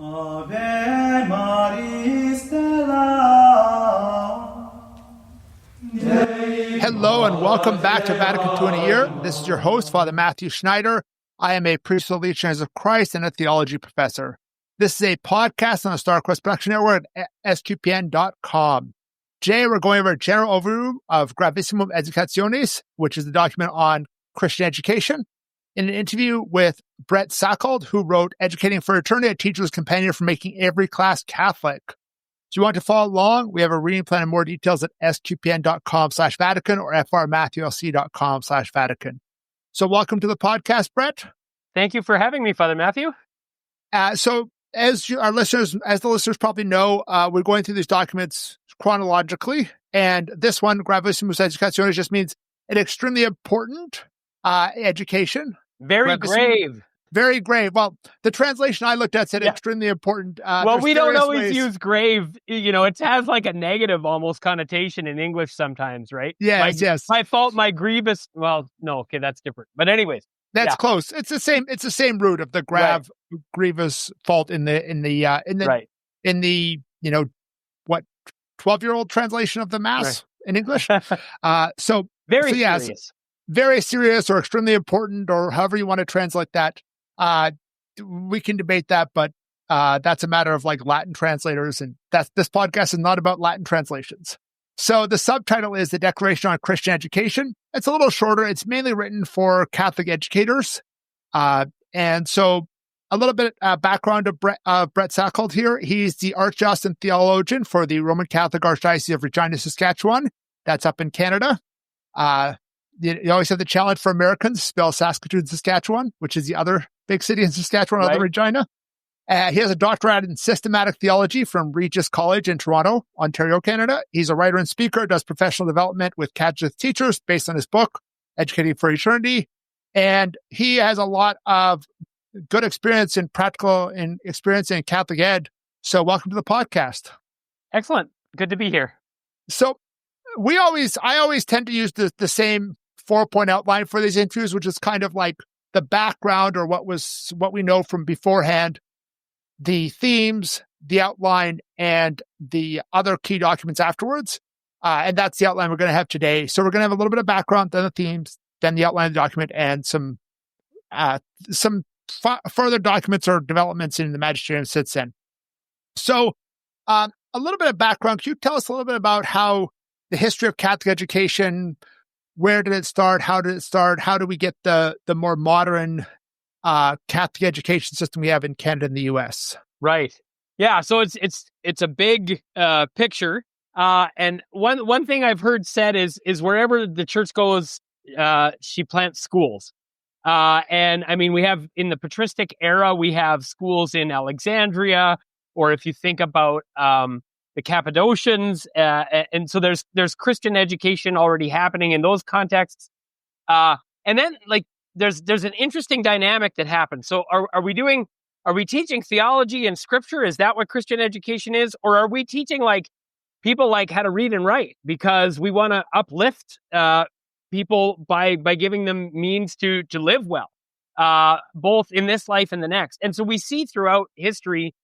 Ave Maris Stella. Hello and welcome back to Vatican II in a Year. This is your host, Father Matthew Schneider. I am a priest of the Legionaries of Christ and a theology professor. This is a podcast on the Star Quest Production Network at sqpn.com. Today, we're going over a general overview of Gravissimum Educationis, which is the document on Christian education, in an interview with Brett Salkeld, who wrote Educating for Eternity, a teacher's companion for making every class Catholic. If you want to follow along, we have a reading plan and more details at sqpn.com/Vatican or frmatthewlc.com/Vatican. So welcome to the podcast, Brett. Thank you for having me, Father Matthew. So as the listeners probably know, we're going through these documents chronologically. And this one, Gravissimum Educationis, just means an extremely important education. Very grave. Very grave. Well, the translation I looked at said extremely important. Well, we don't always use grave. You know, it has like a negative almost connotation in English sometimes, right? Yes, yes. My fault, my grievous. Well, no, okay, that's different. But anyways. That's close. It's the same root of the grievous fault in the 12-year-old translation of the Mass in English. Serious. Very serious or extremely important or however you want to translate that. We can debate that, but that's a matter of like Latin translators, and this podcast is not about Latin translations. So the subtitle is The Declaration on Christian Education. It's a little shorter. It's mainly written for Catholic educators. And so a little bit background of Brett Salkeld here. He's the Archdiocese and theologian for the Roman Catholic Archdiocese of Regina, Saskatchewan. That's up in Canada. You always have the challenge for Americans, spell Saskatoon, Saskatchewan, which is the other big city in Saskatchewan, other Regina. He has a doctorate in systematic theology from Regis College in Toronto, Ontario, Canada. He's a writer and speaker, does professional development with Catholic teachers based on his book, Educating for Eternity. And he has a lot of good experience in experience in Catholic ed. So welcome to the podcast. Excellent. Good to be here. So I always tend to use the same 4-point outline for these interviews, which is kind of like the background or what we know from beforehand, the themes, the outline, and the other key documents afterwards. And that's the outline we're going to have today. So we're going to have a little bit of background, then the themes, then the outline of the document, and some further documents or developments in the magisterium since then. So a little bit of background. Can you tell us a little bit about how the history of Catholic education, where did it start? How did it start? How do we get the more modern Catholic education system we have in Canada and the U.S.? Right. Yeah. So it's a big picture. And one thing I've heard said is wherever the church goes, she plants schools. And I mean, we have in the patristic era, we have schools in Alexandria, or if you think about the Cappadocians, and so there's Christian education already happening in those contexts. And then like there's an interesting dynamic that happens. So are we teaching theology and scripture? Is that what Christian education is? Or are we teaching like people like how to read and write because we want to uplift people by giving them means to live well, both in this life and the next? And so we see throughout history,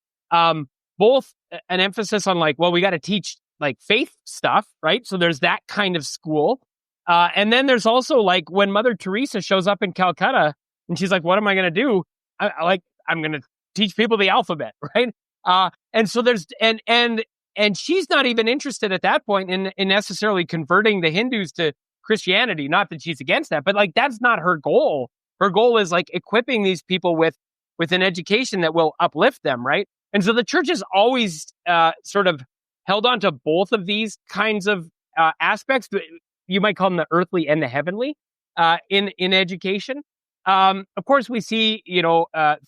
both an emphasis on like, well, we got to teach like faith stuff, right? So there's that kind of school. And then there's also like when Mother Teresa shows up in Calcutta and she's like, what am I going to do? I'm going to teach people the alphabet, right? And so there's, and she's not even interested at that point in necessarily converting the Hindus to Christianity. Not that she's against that, but like, that's not her goal. Her goal is like equipping these people with an education that will uplift them, right? And so the church has always sort of held on to both of these kinds of aspects. You might call them the earthly and the heavenly in education. Of course, we see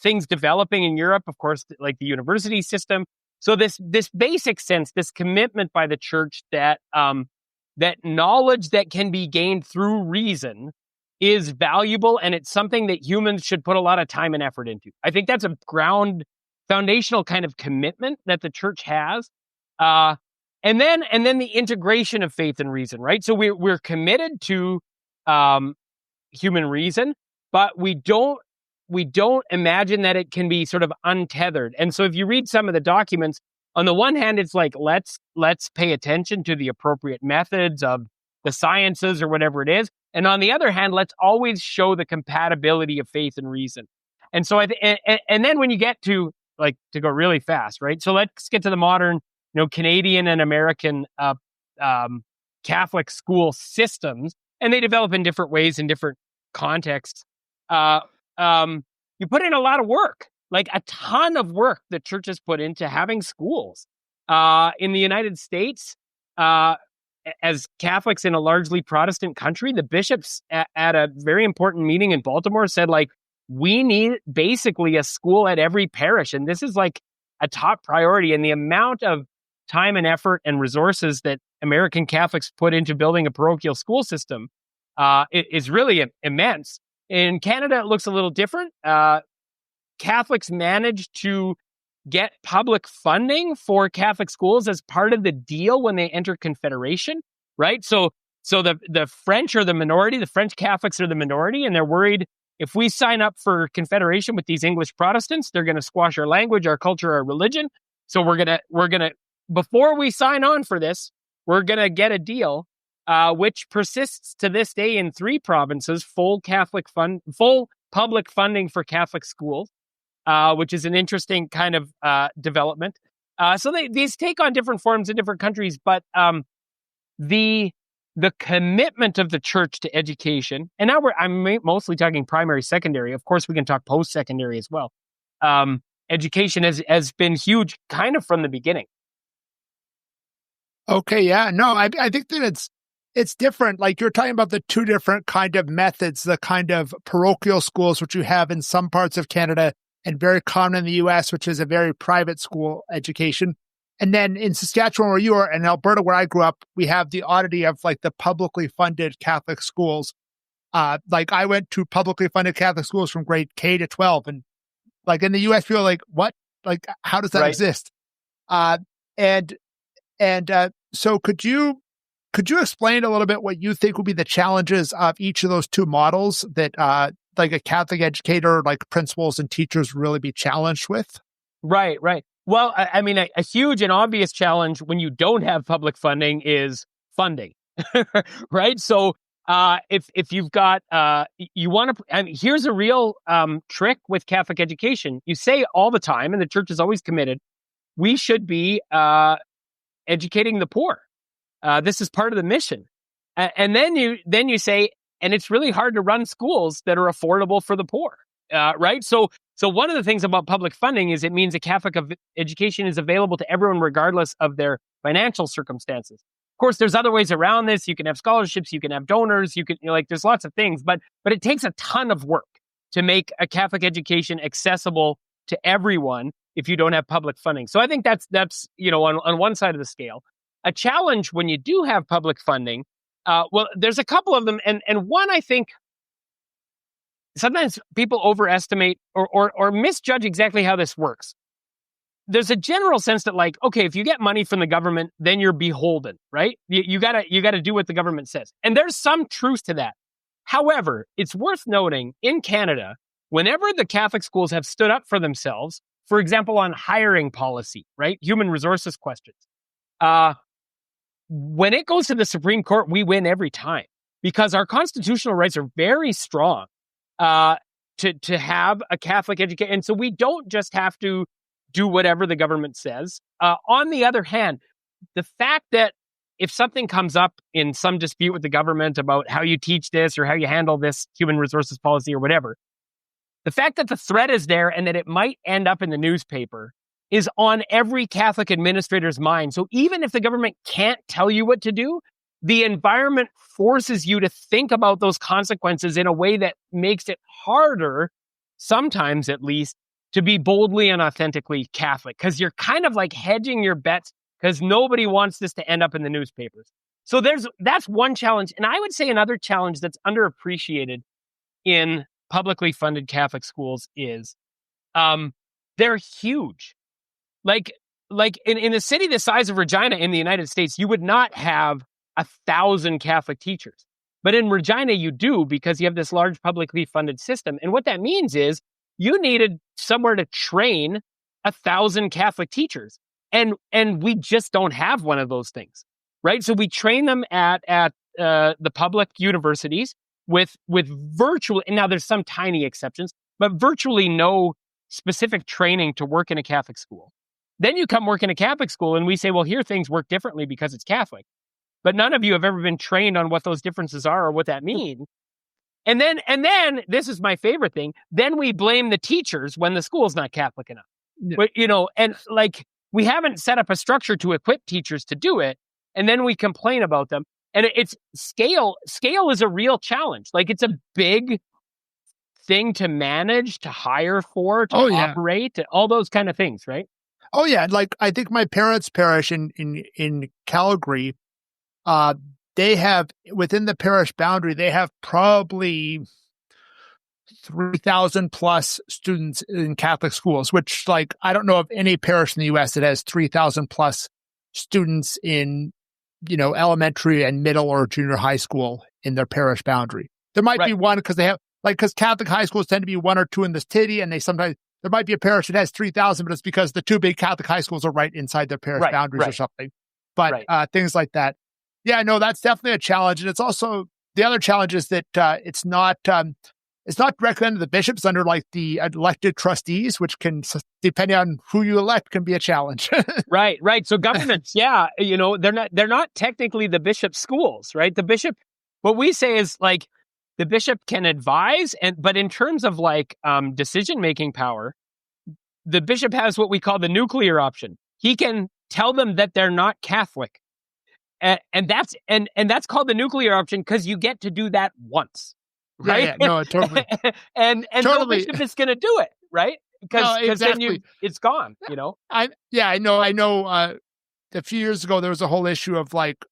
things developing in Europe. Of course, like the university system. So this basic sense, this commitment by the church that that knowledge that can be gained through reason is valuable, and it's something that humans should put a lot of time and effort into. I think that's a foundational kind of commitment that the church has. And then the integration of faith and reason, right? So we're committed to human reason, but we don't don't imagine that it can be sort of untethered. And so if you read some of the documents, on the one hand, it's like, let's pay attention to the appropriate methods of the sciences or whatever it is. And on the other hand, let's always show the compatibility of faith and reason. And so and then when you get to, like, to go really fast, right? So let's get to the modern, Canadian and American Catholic school systems, and they develop in different ways in different contexts. You put in a lot of work, like a ton of work that churches put into having schools. In the United States, as Catholics in a largely Protestant country, the bishops at a very important meeting in Baltimore said, like, we need basically a school at every parish. And this is like a top priority. And the amount of time and effort and resources that American Catholics put into building a parochial school system is really immense. In Canada, it looks a little different. Catholics managed to get public funding for Catholic schools as part of the deal when they enter Confederation, right? So the French are the minority, the French Catholics are the minority, and they're worried if we sign up for Confederation with these English Protestants, they're going to squash our language, our culture, our religion. So we're gonna before we sign on for this, we're gonna get a deal, which persists to this day in 3 provinces, full public funding for Catholic schools, which is an interesting kind of development. So these take on different forms in different countries, but the commitment of the church to education, and now I'm mostly talking primary, secondary. Of course, we can talk post-secondary as well. Education has been huge kind of from the beginning. Okay, yeah. No, I think that it's different. Like, you're talking about the 2 different kind of methods, the kind of parochial schools, which you have in some parts of Canada and very common in the US, which is a very private school education. And then in Saskatchewan, where you are, and Alberta, where I grew up, we have the oddity of like the publicly funded Catholic schools. Like, I went to publicly funded Catholic schools from grade K to 12. And like in the US, people are like, what? Like, how does that Right. exist? So could you explain a little bit what you think would be the challenges of each of those 2 models that like a Catholic educator, like principals and teachers, really be challenged with? Right. Well, I mean, a huge and obvious challenge when you don't have public funding is funding, right? So if you've got, you want to, I mean, here's a real trick with Catholic education. You say all the time, and the church is always committed, we should be educating the poor. This is part of the mission. And then you say, and it's really hard to run schools that are affordable for the poor, right? So one of the things about public funding is it means a Catholic education is available to everyone regardless of their financial circumstances. Of course, there's other ways around this. You can have scholarships, you can have donors, you can, there's lots of things, but it takes a ton of work to make a Catholic education accessible to everyone if you don't have public funding. So I think that's on one side of the scale. A challenge when you do have public funding, well, there's a couple of them, and one, I think sometimes people overestimate or misjudge exactly how this works. There's a general sense that, like, okay, if you get money from the government, then you're beholden, right? You gotta do what the government says. And there's some truth to that. However, it's worth noting in Canada, whenever the Catholic schools have stood up for themselves, for example, on hiring policy, right? Human resources questions. When it goes to the Supreme Court, we win every time because our constitutional rights are very strong to have a Catholic education. And so we don't just have to do whatever the government says. On the other hand, the fact that if something comes up in some dispute with the government about how you teach this or how you handle this human resources policy or whatever, the fact that the threat is there and that it might end up in the newspaper is on every Catholic administrator's mind. So even if the government can't tell you what to do, the environment forces you to think about those consequences in a way that makes it harder, sometimes at least, to be boldly and authentically Catholic, because you're kind of like hedging your bets because nobody wants this to end up in the newspapers. So that's one challenge. And I would say another challenge that's underappreciated in publicly funded Catholic schools is they're huge. Like in a city the size of Regina in the United States, you would not have 1,000 Catholic teachers. But in Regina, you do, because you have this large publicly funded system. And what that means is you needed somewhere to train 1,000 Catholic teachers. And we just don't have one of those things, right? So we train them at the public universities with virtual, and now there's some tiny exceptions, but virtually no specific training to work in a Catholic school. Then you come work in a Catholic school and we say, well, here things work differently because it's Catholic. But none of you have ever been trained on what those differences are or what that means. And then this is my favorite thing. Then we blame the teachers when the school's not Catholic enough. Yeah. But, and like we haven't set up a structure to equip teachers to do it. And then we complain about them. And it's scale is a real challenge. Like it's a big thing to manage, to hire for, to operate, all those kind of things, right? Oh yeah. Like I think my parents' parish in Calgary, they have, within the parish boundary, they have probably 3,000 plus students in Catholic schools, which like, I don't know of any parish in the U.S. that has 3,000 plus students in, elementary and middle or junior high school in their parish boundary. There might be one because because Catholic high schools tend to be one or two in the city, and there might be a parish that has 3,000, but it's because the two big Catholic high schools are right inside their parish boundaries or something. But things like that. Yeah, no, that's definitely a challenge. And it's also, the other challenge is that it's not directly under the bishops, under like the elected trustees, which can, depending on who you elect, can be a challenge. Right. So governments, they're not technically the bishop's schools, right? The bishop, what we say is like the bishop can advise, but in terms of like decision-making power, the bishop has what we call the nuclear option. He can tell them that they're not Catholic. And that's called the nuclear option because you get to do that once, right? Yeah, no, totally. and totally. No bishop is going to do it, right? Because then it's gone, I know. A few years ago, there was a whole issue of like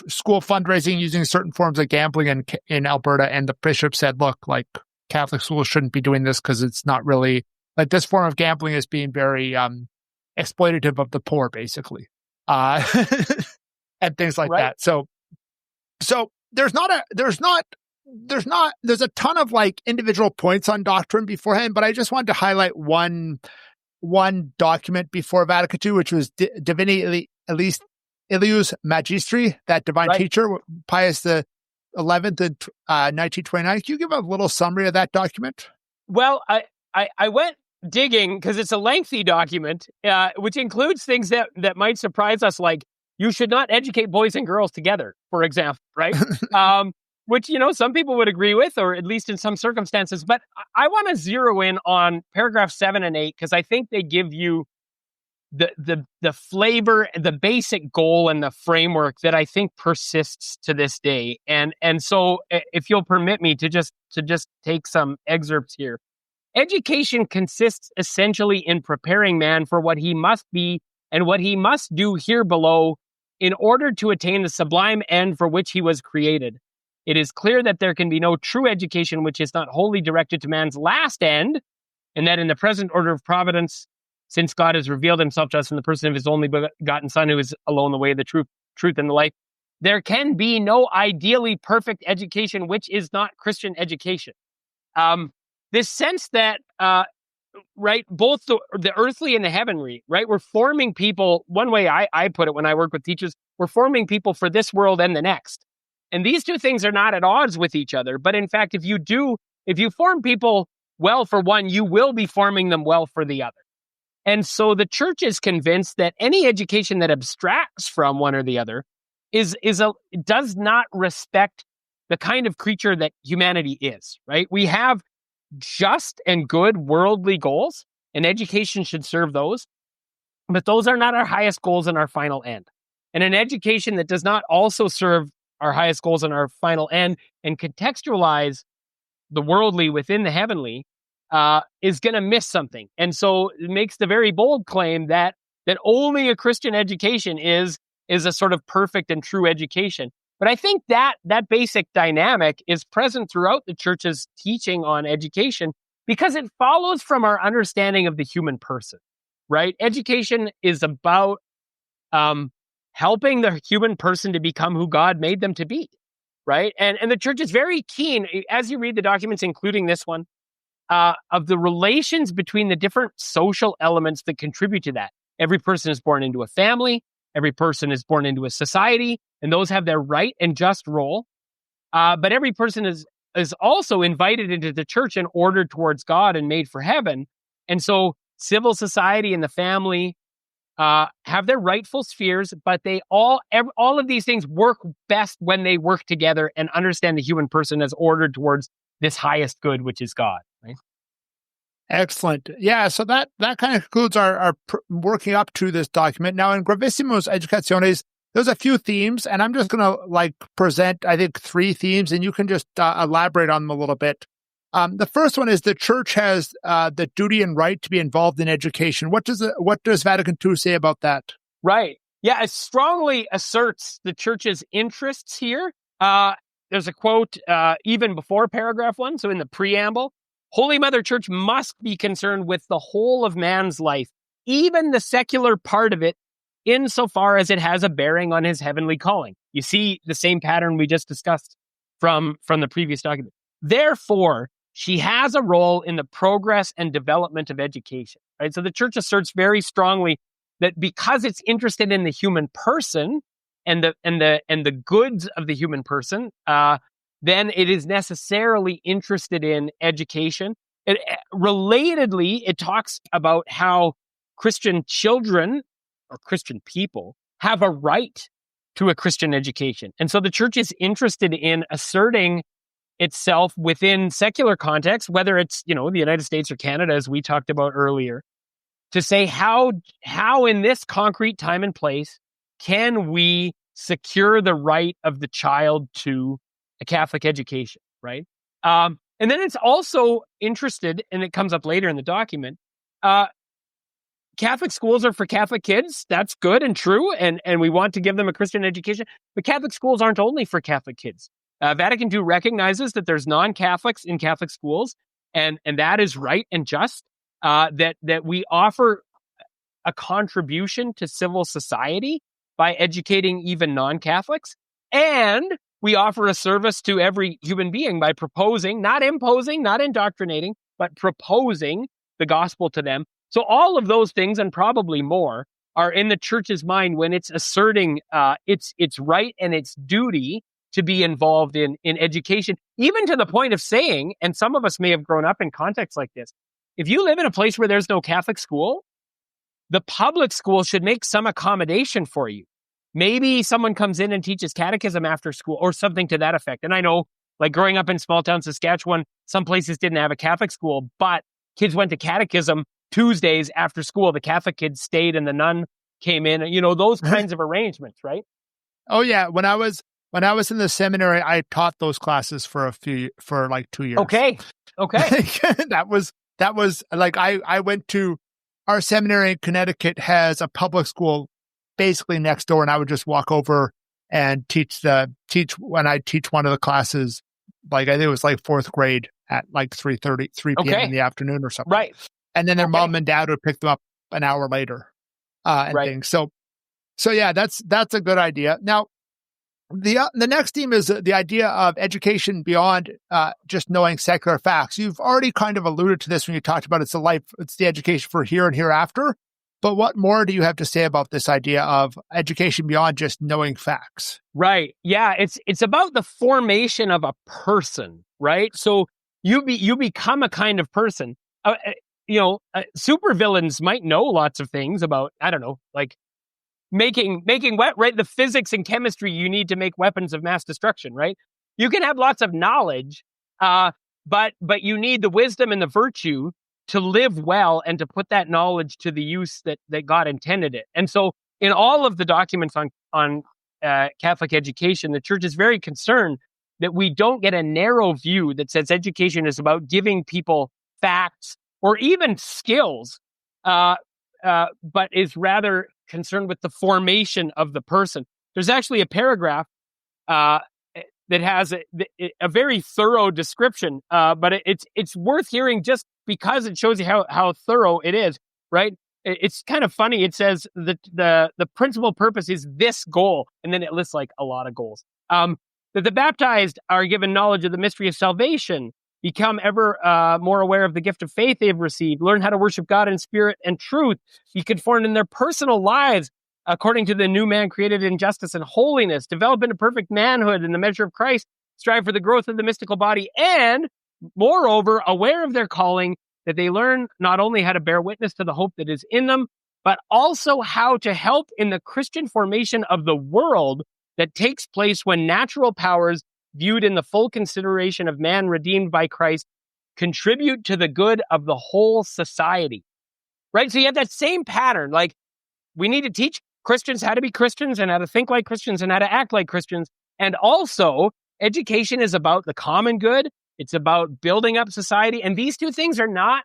school fundraising using certain forms of gambling in Alberta, and the bishop said, "Look, like Catholic schools shouldn't be doing this because it's not really like this form of gambling is being very exploitative of the poor, basically." And things like that. So there's a ton of like individual points on doctrine beforehand, but I just wanted to highlight one document before Vatican II, which was Divini Ilius Magistri, that divine teacher, Pius the 11th in 1929. Can you give a little summary of that document? Well, I went digging because it's a lengthy document, which includes things that might surprise us, like you should not educate boys and girls together, for example, right? Which, some people would agree with, or at least in some circumstances. But I want to zero in on paragraph 7 and 8, because I think they give you the flavor, the basic goal and the framework that I think persists to this day. And so if you'll permit me to just take some excerpts here. Education consists essentially in preparing man for what he must be and what he must do here below in order to attain the sublime end for which he was created. It is clear that there can be no true education which is not wholly directed to man's last end, and that in the present order of providence, since God has revealed himself to us in the person of his only begotten Son, who is alone the way, the truth, and the life, there can be no ideally perfect education which is not Christian education. This sense that, both the earthly and the heavenly, right? We're forming people, one way I put it when I work with teachers, we're forming people for this world and the next. And these two things are not at odds with each other. But in fact, if you form people well for one, you will be forming them well for the other. And so the church is convinced that any education that abstracts from one or the other does not respect the kind of creature that humanity is, right? We have just and good worldly goals, and education should serve those. But those are not our highest goals and our final end. And an education that does not also serve our highest goals and our final end and contextualize the worldly within the heavenly is going to miss something. And so it makes the very bold claim that only a Christian education is a sort of perfect and true education. But I think that basic dynamic is present throughout the church's teaching on education because it follows from our understanding of the human person, right? Education is about helping the human person to become who God made them to be, right? And the church is very keen, as you read the documents, including this one, of the relations between the different social elements that contribute to that. Every person is born into a family. Every person is born into a society, and those have their right and just role. But every person is also invited into the church and ordered towards God and made for heaven. And so civil society and the family have their rightful spheres, but they all of these things work best when they work together and understand the human person as ordered towards this highest good, which is God. Right? Excellent. Yeah, so that kind of concludes our working up to this document. Now, in Gravissimum Educationis, there's a few themes, and I'm just going to present, I think, 3 themes, and you can just elaborate on them a little bit. The first one is the church has the duty and right to be involved in education. What does Vatican II say about that? Right. Yeah, it strongly asserts the church's interests here. There's a quote even before paragraph 1, so in the preamble, Holy Mother Church must be concerned with the whole of man's life, even the secular part of it, insofar as it has a bearing on his heavenly calling. You see the same pattern we just discussed from the previous document. Therefore, she has a role in the progress and development of education. Right? So the church asserts very strongly that because it's interested in the human person and the goods of the human person, then it is necessarily interested in education. Relatedly, it talks about how Christian children or Christian people have a right to a Christian education. And so the church is interested in asserting itself within secular context, whether it's, the United States or Canada, as we talked about earlier, to say how in this concrete time and place can we secure the right of the child to a Catholic education, right? And then it's also interested, and it comes up later in the document, Catholic schools are for Catholic kids. That's good and true, and we want to give them a Christian education. But Catholic schools aren't only for Catholic kids. Vatican II recognizes that there's non-Catholics in Catholic schools, and that is right and just, that we offer a contribution to civil society by educating even non-Catholics, and we offer a service to every human being by proposing, not imposing, not indoctrinating, but proposing the gospel to them. So all of those things, and probably more, are in the church's mind when it's asserting its right and its duty to be involved in education, even to the point of saying, and some of us may have grown up in contexts like this, if you live in a place where there's no Catholic school, the public school should make some accommodation for you. Maybe someone comes in and teaches catechism after school or something to that effect. And I know, like growing up in small town Saskatchewan, some places didn't have a Catholic school, but kids went to catechism Tuesdays after school. The Catholic kids stayed and the nun came in, those kinds of arrangements, right? Oh yeah. When I was in the seminary, I taught those classes for like 2 years. Okay. that was like, I went to our seminary in Connecticut has a public school basically next door, and I would just walk over and teach when I teach one of the classes, like I think it was like 4th grade at like 3 p.m. in the afternoon or something. Right. And then their mom and dad would pick them up an hour later and things. So yeah, that's a good idea. Now, the next theme is the idea of education beyond just knowing secular facts. You've already kind of alluded to this when you talked about it's the education for here and hereafter. But what more do you have to say about this idea of education beyond just knowing facts? Right. Yeah, it's about the formation of a person, right? So you become a kind of person. Supervillains might know lots of things about, I don't know, like making the physics and chemistry you need to make weapons of mass destruction, right? You can have lots of knowledge, but you need the wisdom and the virtue to live well and to put that knowledge to the use that God intended it. And so in all of the documents on Catholic education, the church is very concerned that we don't get a narrow view that says education is about giving people facts or even skills, but is rather concerned with the formation of the person. There's actually a paragraph that has a very thorough description, but it's worth hearing just because it shows you how thorough it is, right? It's kind of funny. It says that the principal purpose is this goal, and then it lists like a lot of goals. That the baptized are given knowledge of the mystery of salvation, become ever more aware of the gift of faith they've received, learn how to worship God in spirit and truth, be conformed in their personal lives according to the new man created in justice and holiness, develop into perfect manhood in the measure of Christ, strive for the growth of the mystical body, and moreover, aware of their calling, that they learn not only how to bear witness to the hope that is in them, but also how to help in the Christian formation of the world that takes place when natural powers, viewed in the full consideration of man redeemed by Christ, contribute to the good of the whole society. Right? So you have that same pattern. Like, we need to teach Christians how to be Christians and how to think like Christians and how to act like Christians. And also, education is about the common good. It's about building up society. And these two things are not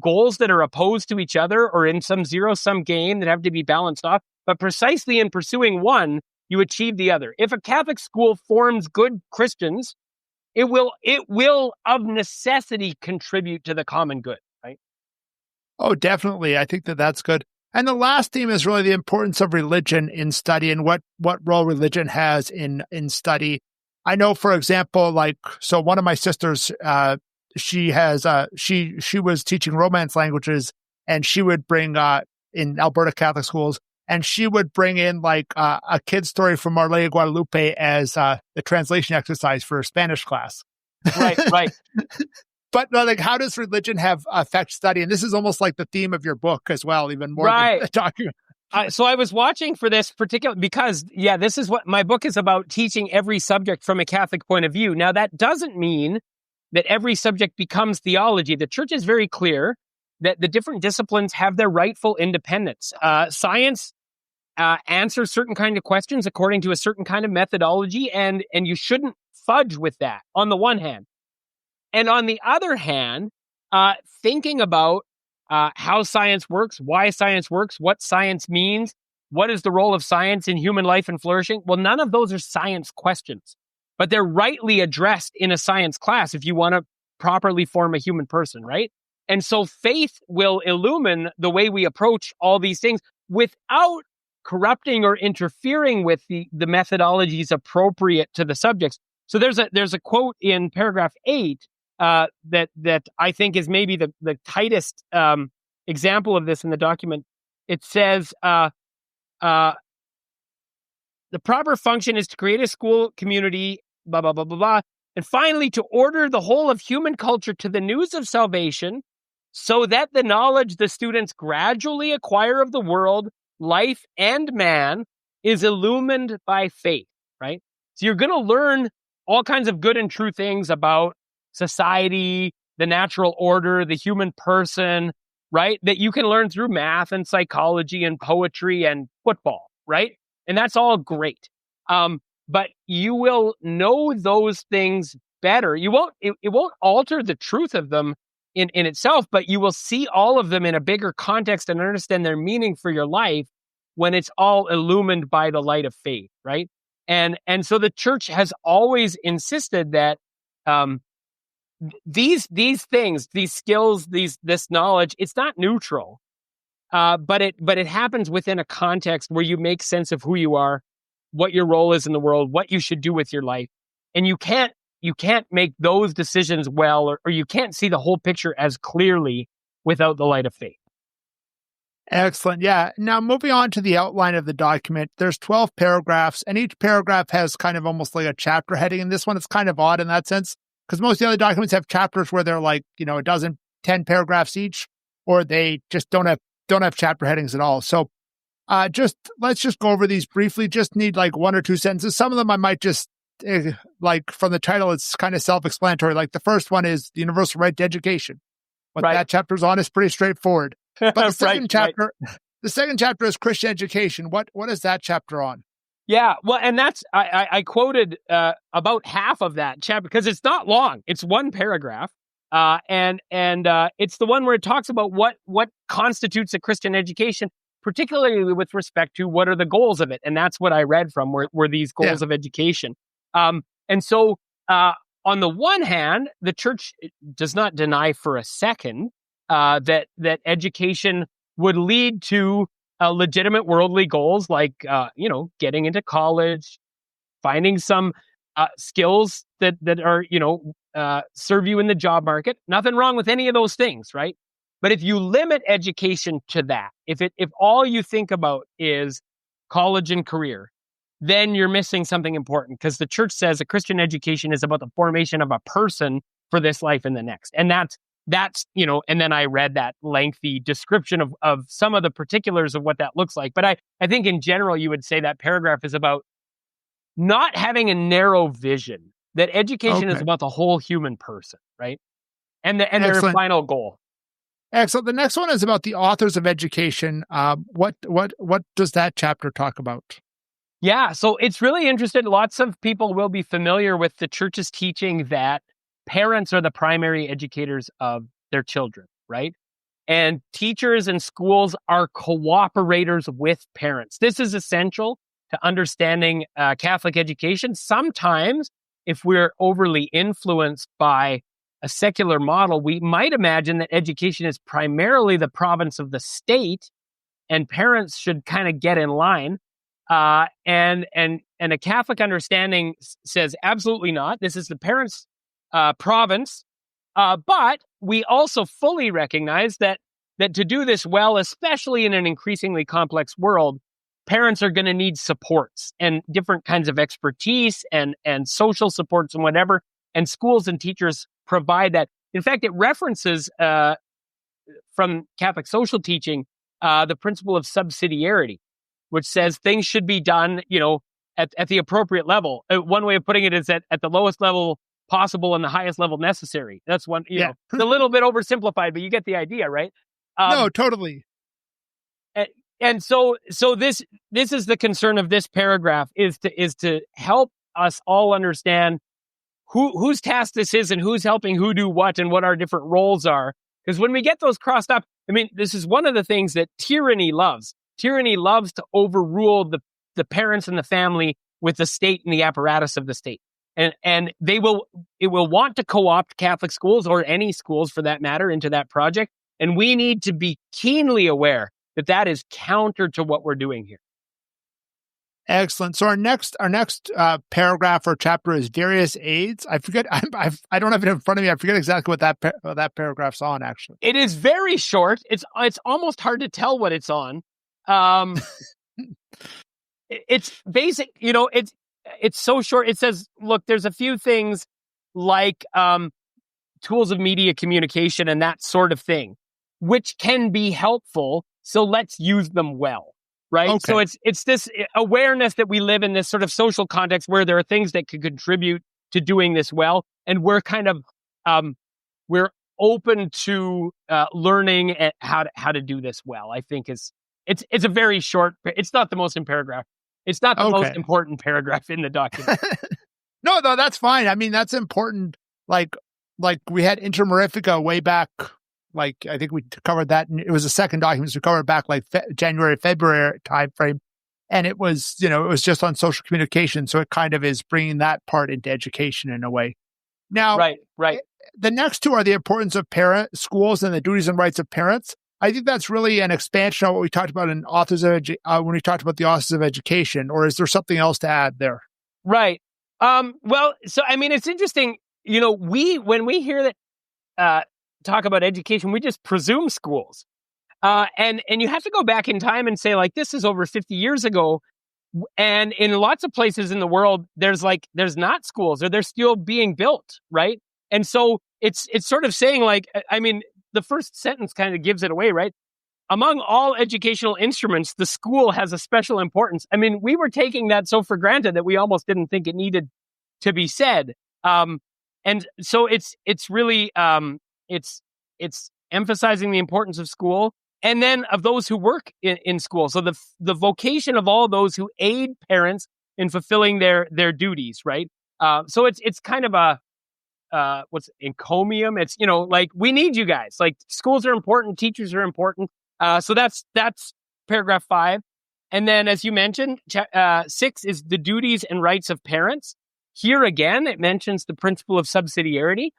goals that are opposed to each other or in some zero-sum game that have to be balanced off. But precisely in pursuing one, you achieve the other. If a Catholic school forms good Christians, it will of necessity contribute to the common good, right? Oh, definitely. I think that that's good. And the last theme is really the importance of religion in study and what role religion has in study. I know, for example, so one of my sisters, she was teaching Romance languages, and she would bring in Alberta Catholic schools, and she would bring in a kid's story from Our Lady of Guadalupe as the translation exercise for a Spanish class. Right. But how does religion affect study? And this is almost like the theme of your book as well, even more than talking. So I was watching for this particular, because, this is what my book is about, teaching every subject from a Catholic point of view. Now, that doesn't mean that every subject becomes theology. The church is very clear that the different disciplines have their rightful independence. Science answers certain kind of questions according to a certain kind of methodology, and you shouldn't fudge with that, on the one hand. And on the other hand, thinking about how science works, why science works, what science means, what is the role of science in human life and flourishing? Well, none of those are science questions, but they're rightly addressed in a science class if you want to properly form a human person, right? And so faith will illumine the way we approach all these things without corrupting or interfering with the methodologies appropriate to the subjects. So there's a quote in paragraph 8 that I think is maybe the tightest example of this in the document. It says, the proper function is to create a school community, blah, blah, blah, blah, blah. And finally, to order the whole of human culture to the news of salvation, so that the knowledge the students gradually acquire of the world, life, and man is illumined by faith, right? So you're going to learn all kinds of good and true things about society, the natural order, the human person, right? That you can learn through math and psychology and poetry and football, right? And that's all great. But you will know those things better. It won't alter the truth of them in itself, but you will see all of them in a bigger context and understand their meaning for your life when it's all illumined by the light of faith, right? And so the church has always insisted that these things, these skills, this knowledge, it's not neutral, but it happens within a context where you make sense of who you are, what your role is in the world, what you should do with your life, and you can't make those decisions well, or you can't see the whole picture as clearly without the light of faith. Excellent. Yeah. Now, moving on to the outline of the document, there's 12 paragraphs, and each paragraph has kind of almost like a chapter heading. And this one is kind of odd in that sense, because most of the other documents have chapters where they're like, a dozen, 10 paragraphs each, or they just don't have chapter headings at all. So let's just go over these briefly. Just need like one or two sentences. Some of them I might just from the title, it's kind of self-explanatory. Like the first one is the universal right to education. What that chapter's on is pretty straightforward. But the second chapter is Christian education. What is that chapter on? Yeah, well, and that's I quoted about half of that chapter because it's not long. It's one paragraph, and it's the one where it talks about what constitutes a Christian education, particularly with respect to what are the goals of it, and that's what I read from were these goals of education. And so, on the one hand, the church does not deny for a second that education would lead to legitimate worldly goals like, getting into college, finding some skills that are, serve you in the job market. Nothing wrong with any of those things, right? But if you limit education to that, if all you think about is college and career, then you're missing something important, because the church says a Christian education is about the formation of a person for this life and the next. And that's, and then I read that lengthy description of some of the particulars of what that looks like. But I think in general, you would say that paragraph is about not having a narrow vision, that education is about the whole human person, right? And their final goal. Excellent. The next one is about the authors of education. What does that chapter talk about? Yeah, so it's really interesting. Lots of people will be familiar with the church's teaching that parents are the primary educators of their children, right? And teachers and schools are cooperators with parents. This is essential to understanding Catholic education. Sometimes, if we're overly influenced by a secular model, we might imagine that education is primarily the province of the state, and parents should kind of get in line. And a Catholic understanding says absolutely not. This is the parents' province. But we also fully recognize that to do this well, especially in an increasingly complex world, parents are going to need supports and different kinds of expertise and social supports and whatever. And schools and teachers provide that. In fact, it references from Catholic social teaching the principle of subsidiarity, which says things should be done, at the appropriate level. One way of putting it is that at the lowest level possible and the highest level necessary. That's one, it's a little bit oversimplified, but you get the idea, right? No, totally. And so this is the concern of this paragraph, is to help us all understand whose task this is and who's helping who do what and what our different roles are. Because when we get those crossed up, this is one of the things that tyranny loves. Tyranny loves to overrule the parents and the family with the state and the apparatus of the state. And it will want to co-opt Catholic schools, or any schools for that matter, into that project. And we need to be keenly aware that is counter to what we're doing here. Excellent. So our next paragraph or chapter is various aids. I forget. I don't have it in front of me. I forget exactly what that paragraph's on. Actually, it is very short. It's almost hard to tell what it's on. It's basic. It's so short. It says, look, there's a few things like tools of media communication and that sort of thing, which can be helpful. So let's use them well, right? Okay. So it's this awareness that we live in this sort of social context where there are things that could contribute to doing this well, and we're kind of we're open to learning how to do this well. I think it's a very short. It's not the most paragraph. It's not the most important paragraph in the document. No, that's fine. That's important. Like we had Inter Mirifica way back. I think we covered that. And it was the second document we covered back January, February time frame. And it was, it was just on social communication. So it kind of is bringing that part into education in a way. Now, right. The next two are the importance of schools and the duties and rights of parents. I think that's really an expansion of what we talked about in when we talked about the authors of education, or is there something else to add there? Right. Well, so, it's interesting, when we hear that, talk about education, we just presume schools. And you have to go back in time and say, this is over 50 years ago. And in lots of places in the world, there's not schools, or they're still being built, right? And so it's sort of saying the first sentence kind of gives it away, right? Among all educational instruments, the school has a special importance. We were taking that so for granted that we almost didn't think it needed to be said. And so it's really, it's emphasizing the importance of school, and then of those who work in school. So the vocation of all those who aid parents in fulfilling their duties, right? So it's kind of a, what's encomium? It's, we need you guys. Schools are important, teachers are important. So that's paragraph 5. And then, as you mentioned, 6 is the duties and rights of parents. Here again, it mentions the principle of subsidiarity.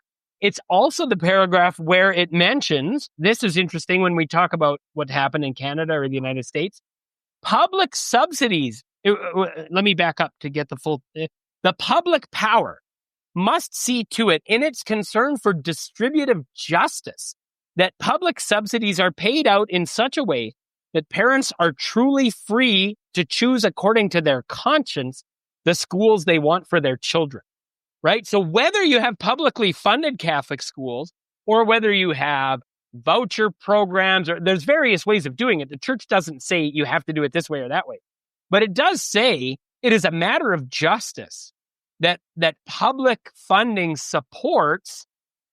It's also the paragraph where it mentions, this is interesting when we talk about what happened in Canada or the United States, public subsidies. Let me back up to get the full. The public power must see to it, in its concern for distributive justice, that public subsidies are paid out in such a way that parents are truly free to choose according to their conscience the schools they want for their children, right? So whether you have publicly funded Catholic schools or whether you have voucher programs, or there's various ways of doing it. The church doesn't say you have to do it this way or that way, but it does say it is a matter of justice that public funding supports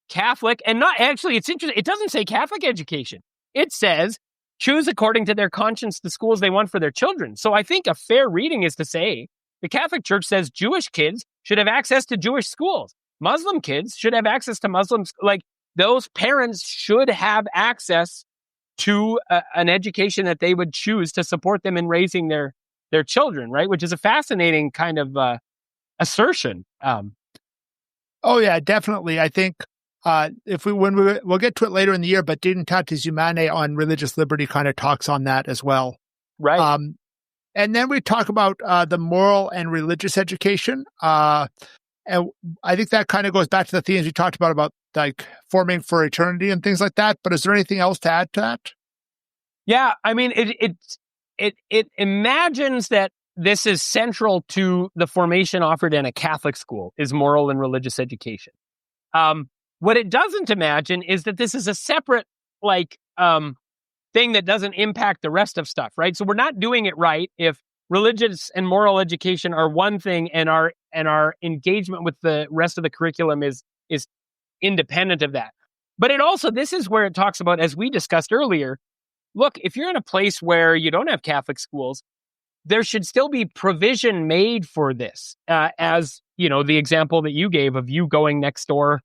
Catholic, and not actually, it's interesting, it doesn't say Catholic education. It says choose according to their conscience the schools they want for their children. So I think a fair reading is to say the Catholic Church says Jewish kids should have access to Jewish schools. Muslim kids should have access to Muslims. Like, those parents should have access to an education that they would choose to support them in raising their children, right? Which is a fascinating kind of assertion. Oh yeah, definitely. I think we'll get to it later in the year, but Dignitatis Humanae on religious liberty kind of talks on that as well, right? And then we talk about the moral and religious education, and I think that kind of goes back to the themes we talked about like forming for eternity and things like that. But is there anything else to add to that? Yeah, I mean, it imagines that this is central to the formation offered in a Catholic school, is moral and religious education. What it doesn't imagine is that this is a separate, thing that doesn't impact the rest of stuff, right? So we're not doing it right if religious and moral education are one thing and our engagement with the rest of the curriculum is independent of that. But it also, this is where it talks about, as we discussed earlier, look, if you're in a place where you don't have Catholic schools, there should still be provision made for this, as, the example that you gave of you going next door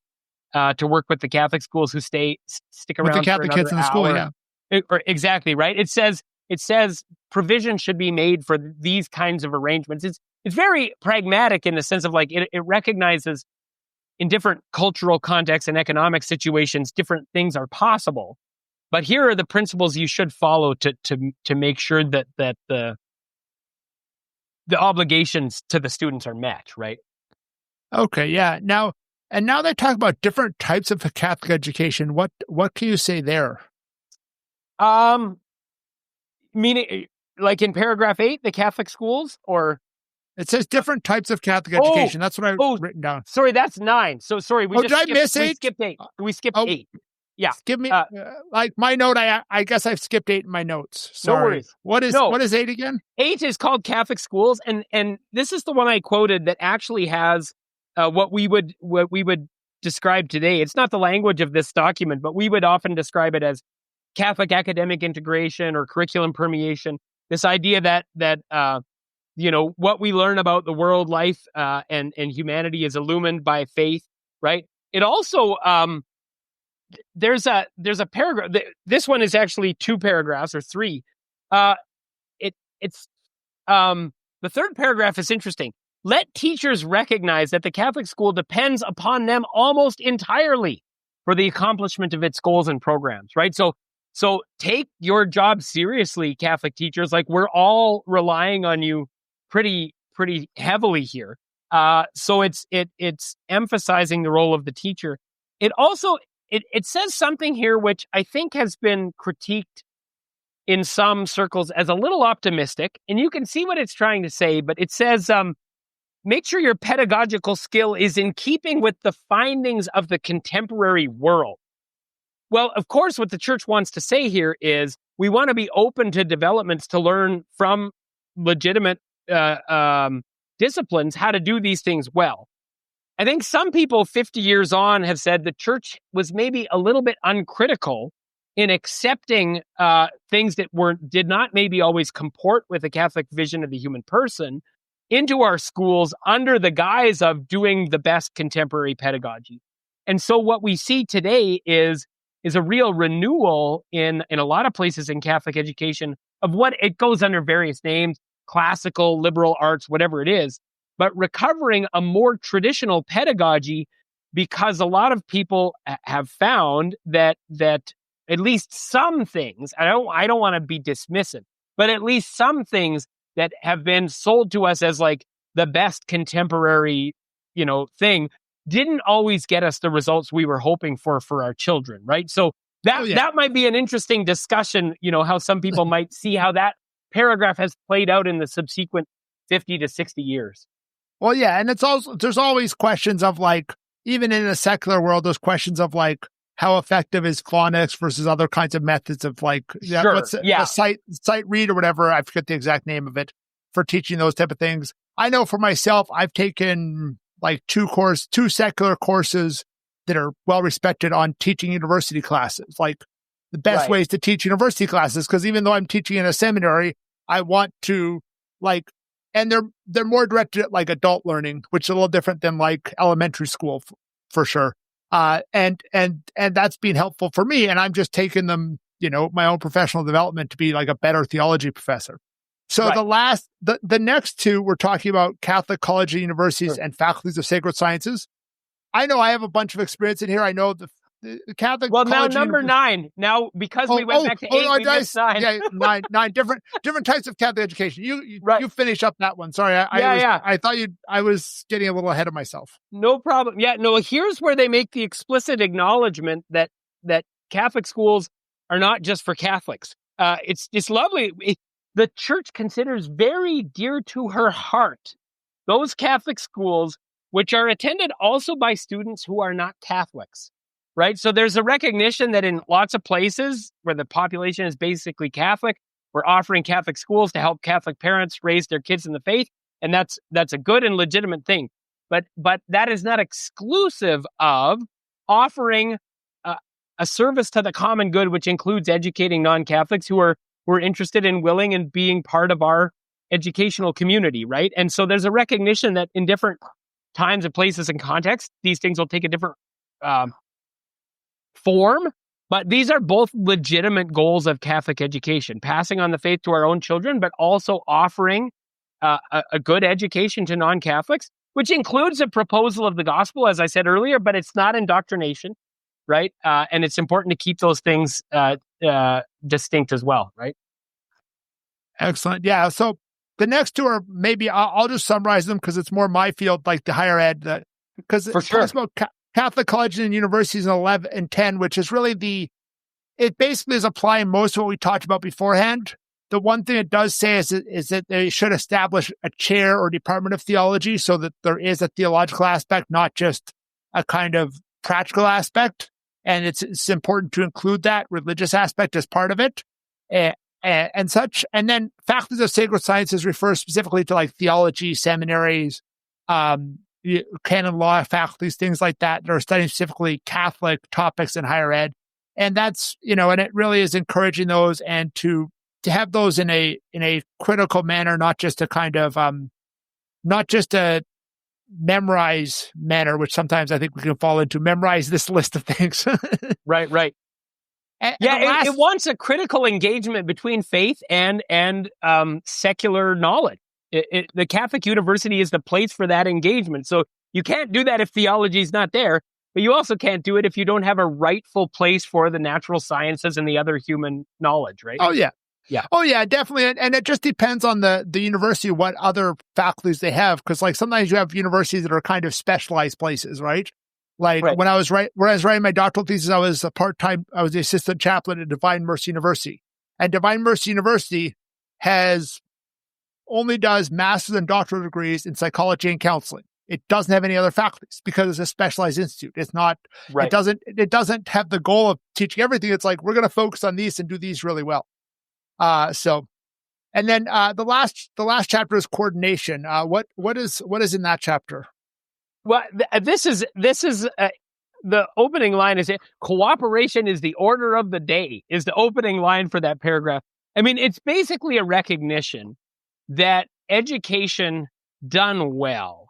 to work with the Catholic schools who stick around with the Catholic for kids in the school, yeah. Exactly, right? It says provision should be made for these kinds of arrangements. It's very pragmatic in the sense of it recognizes in different cultural contexts and economic situations, different things are possible. But here are the principles you should follow to make sure that the obligations to the students are met, right? Okay, yeah. Now they talk about different types of Catholic education. What can you say there? Meaning, like in paragraph 8, the Catholic schools, or it says different types of Catholic education. That's what I've written down. Sorry, that's 9. So sorry, did I miss 8? We skipped 8. We skipped 8. Yeah, give me my note. I guess I've skipped 8 in my notes. Sorry. No worries. What is 8 again? 8 is called Catholic schools, and this is the one I quoted that actually has what we would describe today. It's not the language of this document, but we would often describe it as Catholic academic integration or curriculum permeation. This idea that what we learn about the world, life, and humanity is illumined by faith, right? It also there's a paragraph. This one is actually 2 paragraphs or 3. It's the third paragraph is interesting. Let teachers recognize that the Catholic school depends upon them almost entirely for the accomplishment of its goals and programs, right? So take your job seriously, Catholic teachers. Like, we're all relying on you pretty heavily here. So it's emphasizing the role of the teacher. It also it says something here which I think has been critiqued in some circles as a little optimistic, and you can see what it's trying to say. But it says, make sure your pedagogical skill is in keeping with the findings of the contemporary world. Well, of course, what the church wants to say here is we want to be open to developments to learn from legitimate disciplines how to do these things well. I think some people 50 years on have said the church was maybe a little bit uncritical in accepting things that did not maybe always comport with the Catholic vision of the human person into our schools under the guise of doing the best contemporary pedagogy. And so what we see today is a real renewal in a lot of places in Catholic education of what it goes under various names, classical, liberal arts, whatever it is, but recovering a more traditional pedagogy, because a lot of people have found that at least some things, I don't want to be dismissive, but at least some things that have been sold to us as like the best contemporary, thing didn't always get us the results we were hoping for our children, right? So that might be an interesting discussion, how some people might see how that paragraph has played out in the subsequent 50 to 60 years. Well, yeah. And there's always questions of like, even in a secular world, there's questions of like, how effective is phonics versus other kinds of methods of like, the sight read or whatever. I forget the exact name of it for teaching those type of things. I know for myself, I've taken like two secular courses that are well respected on teaching university classes, like the best ways to teach university classes. Because even though I'm teaching in a seminary, I want to like, and they're more directed at like adult learning, which is a little different than like elementary school for sure. And that's been helpful for me. And I'm just taking them, my own professional development to be like a better theology professor. So the next two, we're talking about Catholic colleges, universities, and faculties of sacred sciences. I know I have a bunch of experience in here. I know the Catholic. Well, now number 9. Now, because we went back to 8, we missed 9. Yeah, 9 different types of Catholic education. You finish up that one. Sorry, I thought I was getting a little ahead of myself. No problem. Yeah, no. Here's where they make the explicit acknowledgement that Catholic schools are not just for Catholics. It's lovely. The church considers very dear to her heart those Catholic schools which are attended also by students who are not Catholics, right? So there's a recognition that in lots of places where the population is basically Catholic, we're offering Catholic schools to help Catholic parents raise their kids in the faith, and that's a good and legitimate thing. But that is not exclusive of offering a service to the common good, which includes educating non-Catholics who are interested and willing and being part of our educational community, right? And so there's a recognition that in different times and places and contexts, these things will take a different form, but these are both legitimate goals of Catholic education, passing on the faith to our own children, but also offering a good education to non-Catholics, which includes a proposal of the gospel, as I said earlier, but it's not indoctrination, right? And it's important to keep those things distinct as well, right? Excellent. Yeah. So the next two are maybe I'll just summarize them because it's more my field, like the higher ed, because it talks about Catholic colleges and universities in 11 and 10, which is really it basically is applying most of what we talked about beforehand. The one thing it does say is that they should establish a chair or department of theology so that there is a theological aspect, not just a kind of practical aspect. And it's important to include that religious aspect as part of it. And such. And then faculties of sacred sciences refer specifically to like theology, seminaries, canon law faculties, things like that are studying specifically Catholic topics in higher ed. And that's, and it really is encouraging those and to have those in a critical manner, not just a kind of, not just a memorize manner, which sometimes I think we can fall into, memorize this list of things. Right. It wants a critical engagement between faith and secular knowledge. The Catholic University is the place for that engagement. So you can't do that if theology is not there, but you also can't do it if you don't have a rightful place for the natural sciences and the other human knowledge, right? Oh, yeah. Yeah. Oh, yeah, definitely. And it just depends on the university, what other faculties they have. Because like sometimes you have universities that are kind of specialized places, right? Like when I was writing my doctoral thesis, I was the assistant chaplain at Divine Mercy University. And Divine Mercy University only does master's and doctoral degrees in psychology and counseling. It doesn't have any other faculties because it's a specialized institute. It's not, it doesn't have the goal of teaching everything. It's like, we're going to focus on these and do these really well. And then, the last chapter is coordination. What is in that chapter? Well, this is the opening line is cooperation is the order of the day is the opening line for that paragraph. I mean, it's basically a recognition that education done well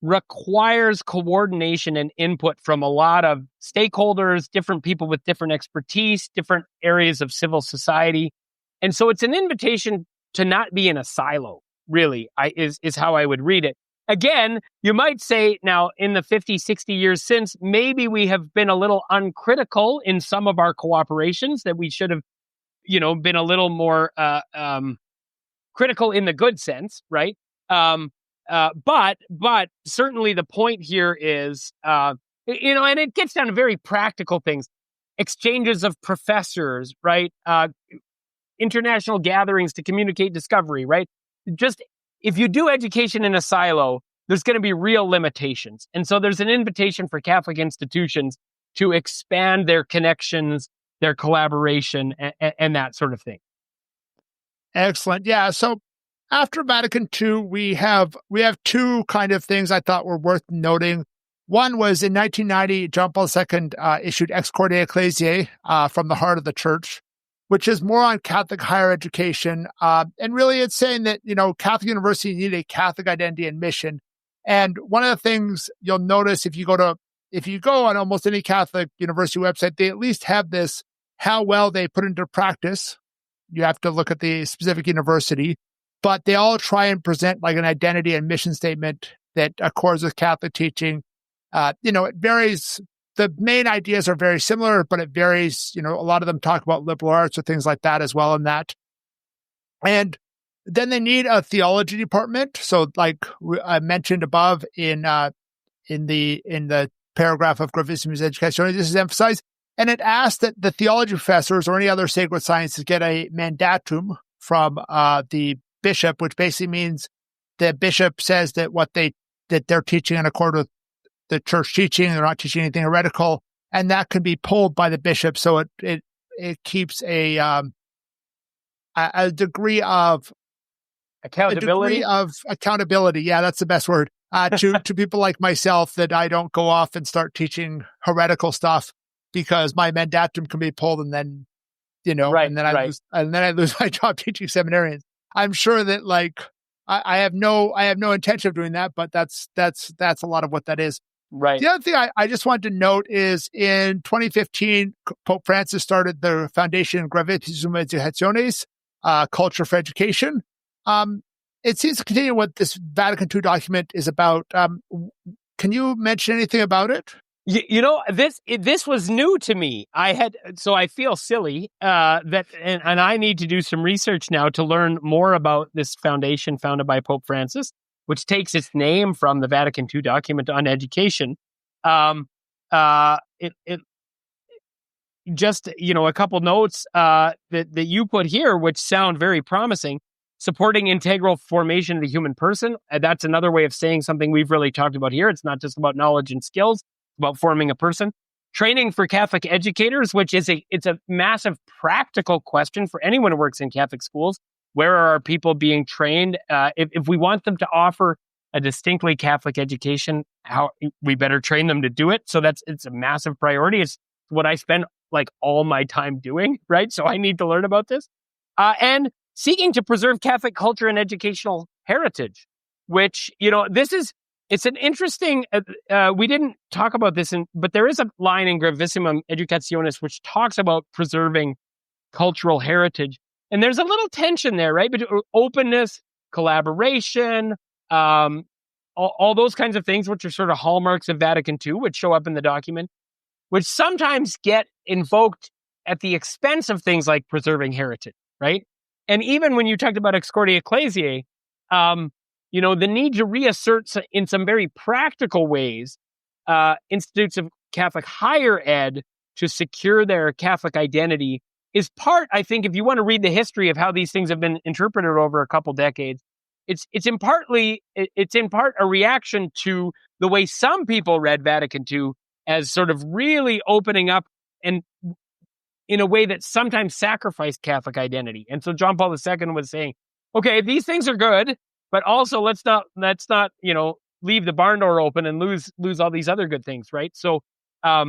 requires coordination and input from a lot of stakeholders, different people with different expertise, different areas of civil society. And so it's an invitation to not be in a silo, really, is how I would read it. Again, you might say now in the 50, 60 years since, maybe we have been a little uncritical in some of our cooperations that we should have, been a little more critical in the good sense, right? But certainly the point here is, and it gets down to very practical things, exchanges of professors, right? International gatherings to communicate discovery, right? Just if you do education in a silo, there's going to be real limitations. And so there's an invitation for Catholic institutions to expand their connections, their collaboration, and that sort of thing. Excellent. Yeah. So after Vatican II, we have two kind of things I thought were worth noting. One was in 1990, John Paul II issued Ex Corde Ecclesiae from the heart of the church, which is more on Catholic higher education. And really it's saying that, Catholic universities need a Catholic identity and mission. And one of the things you'll notice if you go on almost any Catholic university website, they at least have this, how well they put into practice. You have to look at the specific university, but they all try and present like an identity and mission statement that accords with Catholic teaching. It varies. The main ideas are very similar, but it varies. A lot of them talk about liberal arts or things like that as well in that. And then they need a theology department. So like I mentioned above in the paragraph of Gravissimum Educationis, this is emphasized. And it asks that the theology professors or any other sacred sciences get a mandatum from the bishop, which basically means the bishop says that that they're teaching in accord with the church teaching, they're not teaching anything heretical, and that can be pulled by the bishop. So it keeps a degree of accountability. Yeah, that's the best word. To people like myself, that I don't go off and start teaching heretical stuff because my mandatum can be pulled, and then right, and then I lose my job teaching seminarians. I'm sure that I have no intention of doing that, but that's a lot of what that is. Right. The other thing I just wanted to note is in 2015, Pope Francis started the foundation Gravissimum Educationis, Culture for Education. It seems to continue what this Vatican II document is about. Can you mention anything about it? This was new to me. So I feel silly that, and I need to do some research now to learn more about this foundation founded by Pope Francis, which takes its name from the Vatican II document on education. Just a couple notes that you put here, which sound very promising. Supporting integral formation of the human person. That's another way of saying something we've really talked about here. It's not just about knowledge and skills. About forming a person. Training for Catholic educators, which is it's a massive practical question for anyone who works in Catholic schools. Where are our people being trained? If we want them to offer a distinctly Catholic education, how we better train them to do it. So it's a massive priority. It's what I spend all my time doing, right? So I need to learn about this. And seeking to preserve Catholic culture and educational heritage, which, it's an interesting, we didn't talk about this, but there is a line in Gravissimum Educationis which talks about preserving cultural heritage. And there's a little tension there, right? Between openness, collaboration, all those kinds of things, which are sort of hallmarks of Vatican II, which show up in the document, which sometimes get invoked at the expense of things like preserving heritage, right? And even when you talked about Ex Corde Ecclesiae, the need to reassert in some very practical ways institutes of Catholic higher ed to secure their Catholic identity is part, I think, if you want to read the history of how these things have been interpreted over a couple decades, it's in part a reaction to the way some people read Vatican II as sort of really opening up and in a way that sometimes sacrificed Catholic identity. And so John Paul II was saying, okay, these things are good, but also let's not leave the barn door open and lose all these other good things, right? So I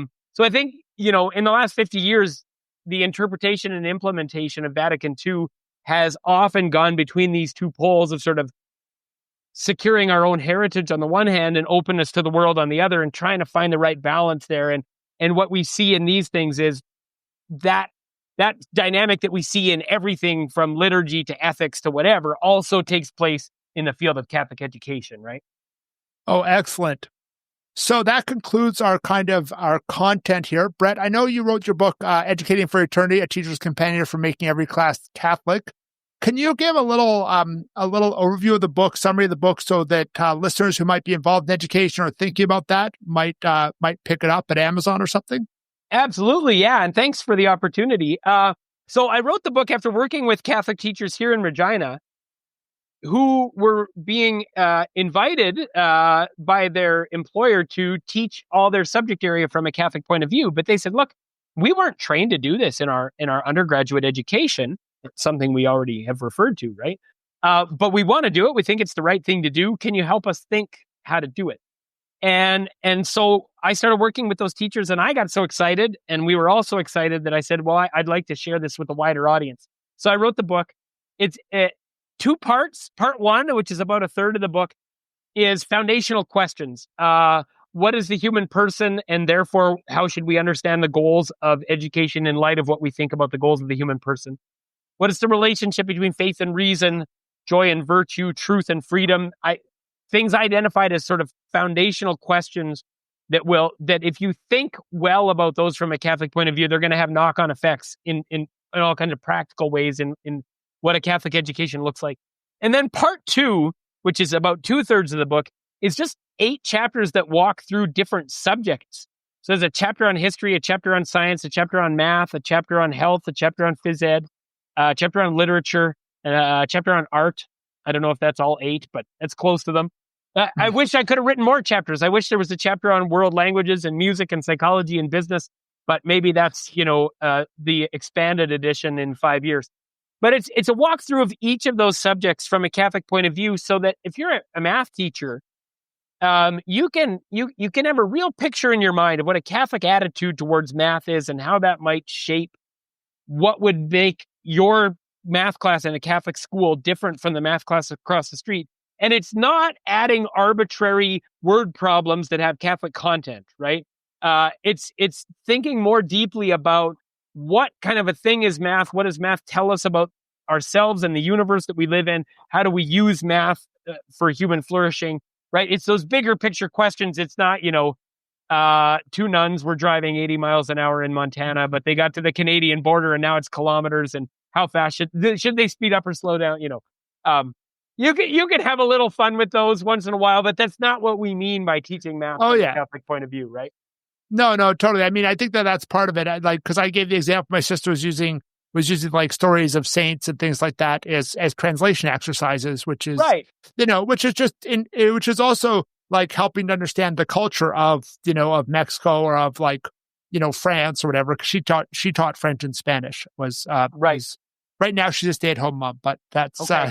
think in the last 50 years, the interpretation and implementation of Vatican II has often gone between these two poles of sort of securing our own heritage on the one hand and openness to the world on the other, and trying to find the right balance there. And what we see in these things is that dynamic that we see in everything from liturgy to ethics to whatever also takes place in the field of Catholic education, right? Oh, excellent. So that concludes our content here. Brett, I know you wrote your book, Educating for Eternity, A Teacher's Companion for Making Every Class Catholic. Can you give a little overview of the book, summary of the book, so that listeners who might be involved in education or thinking about that might pick it up at Amazon or something? Absolutely, yeah. And thanks for the opportunity. So I wrote the book after working with Catholic teachers here in Regina who were being invited by their employer to teach all their subject area from a Catholic point of view. But they said, look, we weren't trained to do this in our undergraduate education. It's something we already have referred to, right? But we want to do it. We think it's the right thing to do. Can you help us think how to do it? And so I started working with those teachers, and I got so excited, and we were all so excited that I said, well, I'd like to share this with a wider audience. So I wrote the book. It's 2 parts. Part 1, which is about a third of the book, is foundational questions. What is the human person, and therefore, how should we understand the goals of education in light of what we think about the goals of the human person? What is the relationship between faith and reason, joy and virtue, truth and freedom? Things identified as sort of foundational questions that if you think well about those from a Catholic point of view, they're going to have knock-on effects in all kinds of practical ways in what a Catholic education looks like. And then part 2, which is about 2/3 of the book, is just 8 chapters that walk through different subjects. So there's a chapter on history, a chapter on science, a chapter on math, a chapter on health, a chapter on phys ed, a chapter on literature, a chapter on art. I don't know if that's all 8, but it's close to them. I wish I could have written more chapters. I wish there was a chapter on world languages and music and psychology and business, but maybe that's, the expanded edition in 5 years. But it's a walkthrough of each of those subjects from a Catholic point of view, so that if you're a math teacher, you can have a real picture in your mind of what a Catholic attitude towards math is and how that might shape what would make your math class in a Catholic school different from the math class across the street. And it's not adding arbitrary word problems that have Catholic content, right? It's thinking more deeply about what kind of a thing is math? What does math tell us about ourselves and the universe that we live in? How do we use math for human flourishing, right? It's those bigger picture questions. It's not, 2 nuns were driving 80 miles an hour in Montana, but they got to the Canadian border and now it's kilometers. And how fast should they speed up or slow down? You can have a little fun with those once in a while, but that's not what we mean by teaching math from a Catholic point of view, right? No, totally. I mean, I think that's part of it. Because I gave the example my sister was using like stories of saints and things like that as translation exercises, which is right. Which is also like helping to understand the culture of Mexico or of France or whatever. Because she taught French and Spanish. Right. Right now, she's a stay-at-home mom, but that's okay.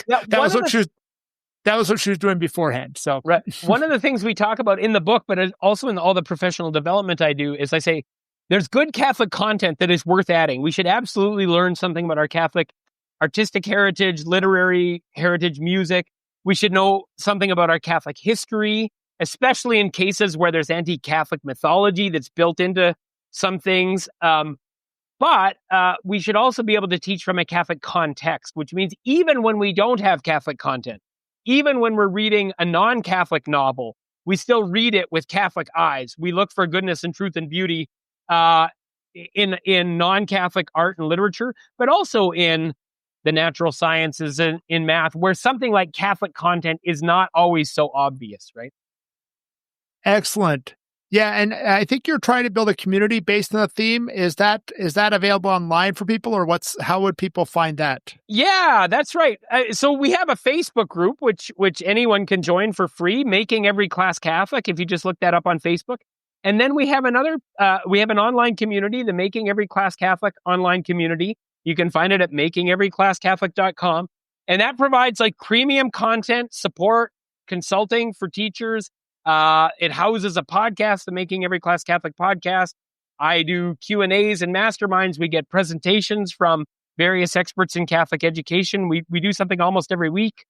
that was what she was doing beforehand. So, right. One of the things we talk about in the book, but also in all the professional development I do, is I say there's good Catholic content that is worth adding. We should absolutely learn something about our Catholic artistic heritage, literary heritage, music. We should know something about our Catholic history, especially in cases where there's anti-Catholic mythology that's built into some things. But we should also be able to teach from a Catholic context, which means even when we don't have Catholic content, even when we're reading a non-Catholic novel, we still read it with Catholic eyes. We look for goodness and truth and beauty in non-Catholic art and literature, but also in the natural sciences and in math, where something like Catholic content is not always so obvious, right? Excellent. Yeah, and I think you're trying to build a community based on the theme. Is that available online for people, or how would people find that? Yeah, that's right. So we have a Facebook group which anyone can join for free, Making Every Class Catholic, if you just look that up on Facebook. And then we have an online community, the Making Every Class Catholic online community. You can find it at makingeveryclasscatholic.com. And that provides premium content, support, consulting for teachers. It houses a podcast, the Making Every Class Catholic podcast. I do Q&As and masterminds. We get presentations from various experts in Catholic education. We do something almost every week.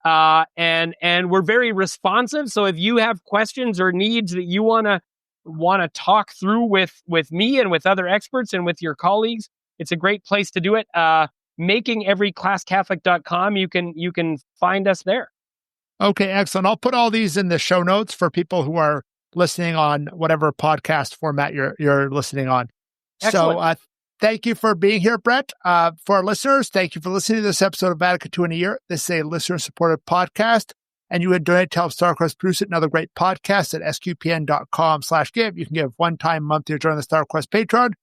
And we're very responsive. So if you have questions or needs that you want to talk through with me and with other experts and with your colleagues, it's a great place to do it. makingeveryclasscatholic.com. You can find us there. Okay, excellent. I'll put all these in the show notes for people who are listening on whatever podcast format you're listening on. Excellent. So Thank you for being here, Brett. For our listeners, thank you for listening to this episode of Vatican II in a Year. This is a listener-supported podcast, and you would donate to help StarQuest produce it and other great podcasts at sqpn.com/give. You can give one-time monthly or join the StarQuest Patreon.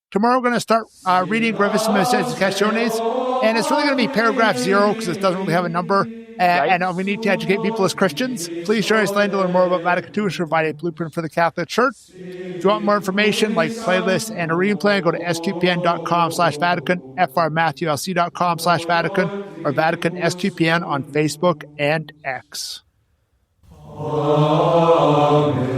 Tomorrow, we're going to start reading Gravissimum Educationis, and it's really going to be paragraph 0 because it doesn't really have a number, and we need to educate people as Christians. Please join us then to learn more about Vatican II and provide a blueprint for the Catholic Church. If you want more information like playlists and a reading plan, go to sqpn.com/Vatican, frmatthewlc.com/Vatican, or Vatican SQPN on Facebook and X. Amen.